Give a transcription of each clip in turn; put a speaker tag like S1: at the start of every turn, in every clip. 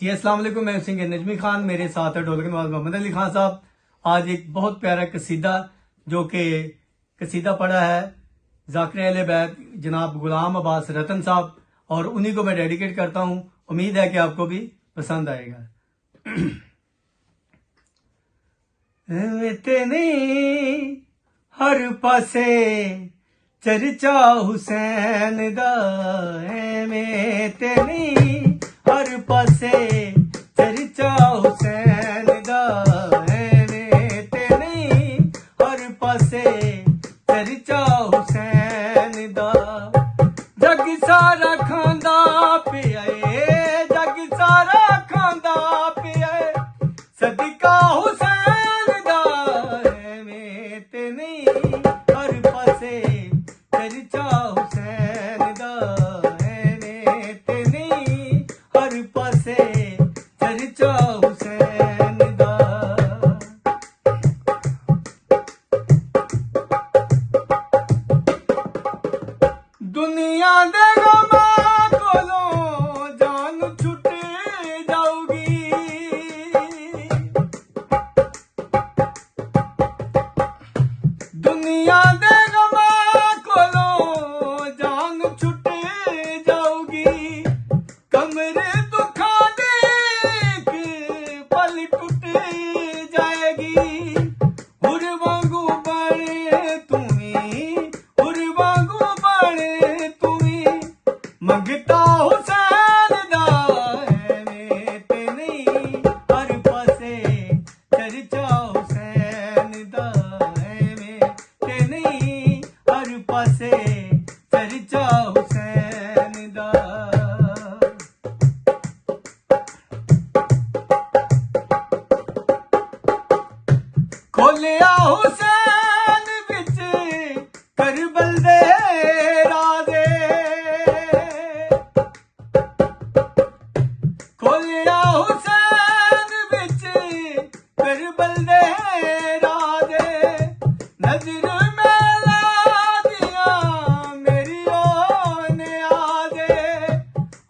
S1: जी अस्सलाम वालेकुम। मैं सिंगर नजमी खान, मेरे साथ है ढोलक नवाज मोहम्मद अली खान साहब। आज एक बहुत प्यारा कसीदा जो कि कसीदा पढ़ा है ज़ाकिर अहले बैत जनाब गुलाम अब्बास रतन साहब, और उन्हीं को मैं डेडिकेट करता हूँ। उम्मीद है कि आपको भी पसंद आएगा। इतनी हर पासे चर्चा हुसैन दा में तेनी हर पासे चर्चा हुसैन दा में तेनी हर पासे चर्चा हुसैन दा। जग सारा खांदा पिया जग सारा खांदा पिया सदका हुसैन दा में तेनी हर पासे चर्चा हुसैन दा में तेनी हर पासे चर्चा हुसैन दा। दुनिया दे गमां कोलों जान छुट जाऊगी, दुनिया दे गमां कोलों जान छुट जाऊगी। कमरे दुखा दे एक पल टूट जाएगी। हुर वांगू बने तुम्ही, हुर वांगू बने तुम्ही मंगता हुसैन दा में तेनी हर पासे चर्चा हुसैन दा में तेनी हर पासे चर्चा हुसैन दा। खोलिया हुसैन बिच करबल दे राजे, खोलिया हुसैन बिच करबल दे राजे। नजर मेला दिया मेरी ओने आजे।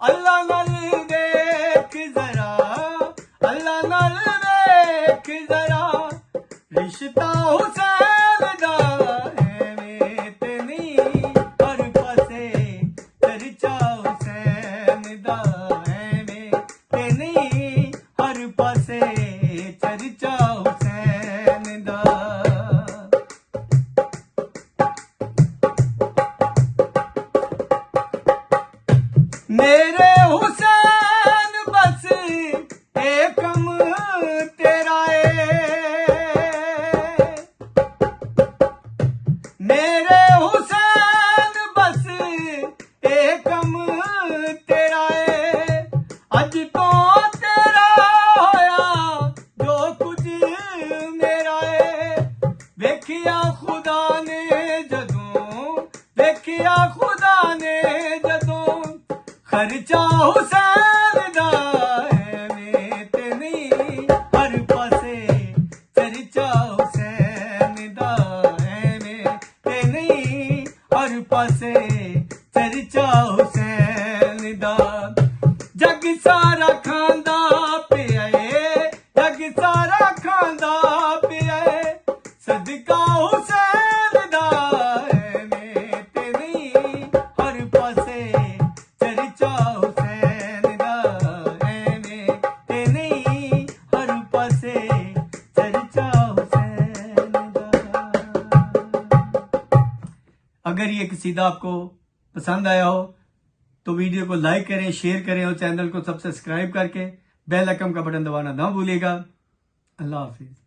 S1: अल्लाह नाल देख जरा, अल्लाह नाल देख जरा रिश्ता हुसैन दा में तेनी हर पासे चर्चा हुसैन दा में तेनी हर पासे चर्चा हुसैन दा। मेरे हुसैन बस एक कम तेरा मेरे हुसैन बस एक कम तेरा अज तो तेरा होया जो कुछ मेरा वेखिया खुदा ने जदों, वेखिया खुदा ने जदों खर्चा हुसैन दा में तेनी हर पासे चर्चा हुसैन दा में तेनी हर पासे चर्चा हुसैन दा। जग सारा खांदा पिया जग सारा खांदा पिया सदका हुसैन दा में तेनी हर पासे चर्चा हुसैन दा में तेनी हर पासे चर्चा हुसैन दा। अगर ये कसीदा आपको पसंद आया हो तो वीडियो को लाइक करें, शेयर करें और चैनल को सब्सक्राइब करके बेल आइकन का बटन दबाना ना भूलिएगा। अल्लाह हाफिज।